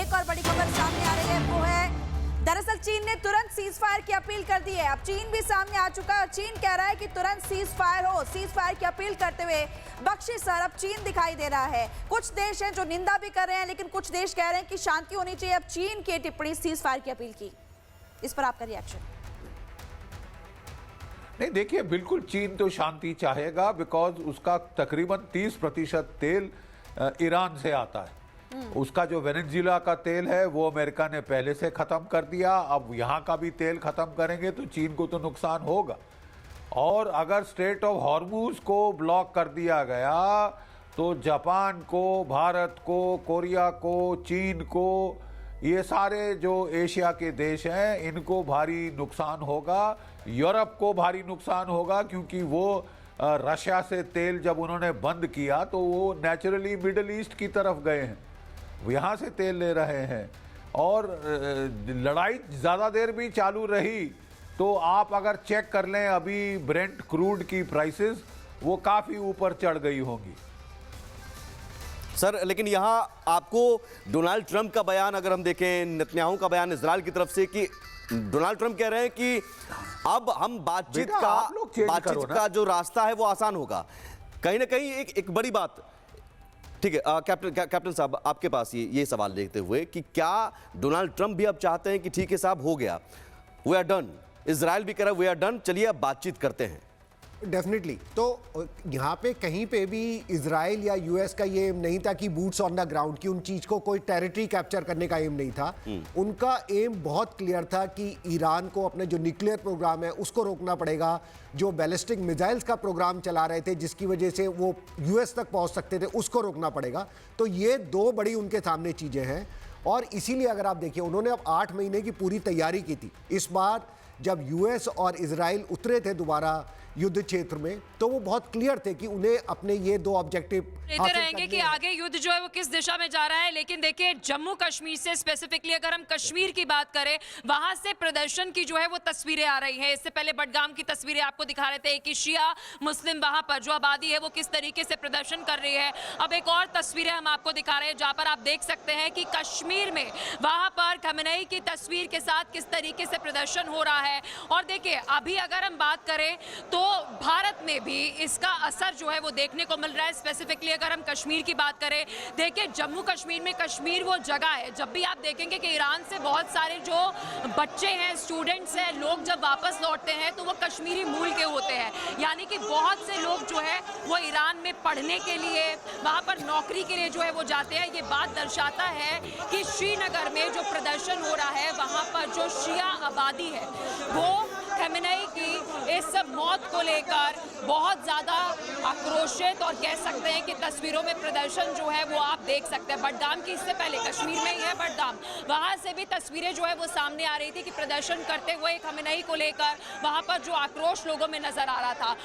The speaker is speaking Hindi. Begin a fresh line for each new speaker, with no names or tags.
एक और बड़ी खबर सामने आ रही है, वो है दरअसल चीन ने तुरंत सीज फायर की अपील कर दी है। अब चीन भी सामने आ चुका है और चीन कह रहा है कि तुरंत सीज फायर हो। सीज फायर की अपील करते हुए बख्शी सर अब चीन दिखाई दे रहा है। कुछ देश हैं जो निंदा भी कर रहे हैं, लेकिन कुछ देश कह रहे हैं कि शांति होनी चाहिए। अब चीन की टिप्पणी सीज फायर की अपील की, इस पर आपका रिएक्शन?
नहीं, देखिए, बिल्कुल चीन तो शांति चाहेगा, बिकॉज उसका तकरीबन 30% तेल ईरान से आता है। उसका जो वेनेजुएला का तेल है वो अमेरिका ने पहले से खत्म कर दिया। अब यहाँ का भी तेल खत्म करेंगे तो चीन को तो नुकसान होगा। और अगर स्ट्रेट ऑफ हॉर्मुज को ब्लॉक कर दिया गया तो जापान को, भारत को, कोरिया को, चीन को, ये सारे जो एशिया के देश हैं इनको भारी नुकसान होगा। यूरोप को भारी नुकसान होगा, क्योंकि वो रशिया से तेल जब उन्होंने बंद किया तो वो नेचुरली मिडिल ईस्ट की तरफ गए हैं, यहाँ से तेल ले रहे हैं। और लड़ाई ज़्यादा देर भी चालू रही तो आप अगर चेक कर लें, अभी ब्रेंट क्रूड की प्राइसेस वो काफ़ी ऊपर चढ़ गई होंगी।
सर, लेकिन यहाँ आपको डोनाल्ड ट्रंप का बयान अगर हम देखें, नेतन्याहू का बयान इजराइल की तरफ से, कि डोनाल्ड ट्रंप कह रहे हैं कि अब हम बातचीत का जो रास्ता है वो आसान होगा। कहीं ना कहीं एक बड़ी बात। ठीक है, कैप्टन साहब, आपके पास ये सवाल देखते हुए कि क्या डोनाल्ड ट्रंप भी अब चाहते हैं कि ठीक है साहब, हो गया, वी आर डन, इजराइल भी कह रहा है वी आर डन, चलिए अब बातचीत करते हैं?
डेफिनेटली। तो यहाँ पे कहीं पे भी इजराइल या यूएस का ये एम नहीं था कि बूट्स ऑन द ग्राउंड, की उन चीज को कोई टेरिटरी कैप्चर करने का एम नहीं था। उनका एम बहुत क्लियर था कि ईरान को अपने जो न्यूक्लियर प्रोग्राम है उसको रोकना पड़ेगा। जो बैलिस्टिक मिसाइल्स का प्रोग्राम चला रहे थे जिसकी वजह से वो यूएस तक पहुंच सकते थे, उसको रोकना पड़ेगा। तो ये दो बड़ी उनके सामने चीजें हैं। और इसीलिए अगर आप देखिए, उन्होंने अब 8 महीने की पूरी तैयारी की थी। इस बार जब यूएस और इजराइल उतरे थे दोबारा युद्ध क्षेत्र में, तो वो बहुत क्लियर थे कि उन्हें अपने ये दो ऑब्जेक्टिव
लेते रहेंगे कि आगे युद्ध जो है वो किस दिशा में जा रहा है। लेकिन देखिए, जम्मू कश्मीर से स्पेसिफिकली अगर हम कश्मीर की बात करें, वहां से प्रदर्शन की जो है वो तस्वीरें आ रही हैं। इससे पहले बडगाम की तस्वीरें आपको दिखा रहे थे कि शिया मुस्लिम वहां पर जो आबादी है वो किस तरीके से प्रदर्शन कर रही है। अब एक और तस्वीरें हम आपको दिखा रहे हैं जहां पर आप देख सकते हैं कि कश्मीर में वहां पर खमेनेई की तस्वीर के साथ किस तरीके से प्रदर्शन हो रहा है। और देखिए, अभी अगर हम बात करें तो भारत में भी इसका असर जो है वो देखने को मिल रहा है। स्पेसिफिकली अगर हम कश्मीर की बात करें, देखिए जम्मू कश्मीर में, कश्मीर वो जगह है, जब भी आप देखेंगे कि ईरान से बहुत सारे जो बच्चे हैं, स्टूडेंट्स हैं, लोग जब वापस लौटते हैं तो वो कश्मीरी मूल के होते हैं। यानी कि बहुत से लोग जो है वो ईरान में पढ़ने के लिए, वहाँ पर नौकरी के लिए जो है वो जाते हैं। ये बात दर्शाता है कि श्रीनगर में जो प्रदर्शन हो रहा है, वहाँ पर जो शिया आबादी है वो खमेनेई की इस मौत को लेकर बहुत ज़्यादा आक्रोशित, और कह सकते हैं कि तस्वीरों में प्रदर्शन जो है वो आप देख सकते हैं। बडगाम की, इससे पहले कश्मीर में ही है बडगाम, वहाँ से भी तस्वीरें जो है वो सामने आ रही थी कि प्रदर्शन करते हुए खमेनेई को लेकर वहाँ पर जो आक्रोश लोगों में नजर आ रहा था।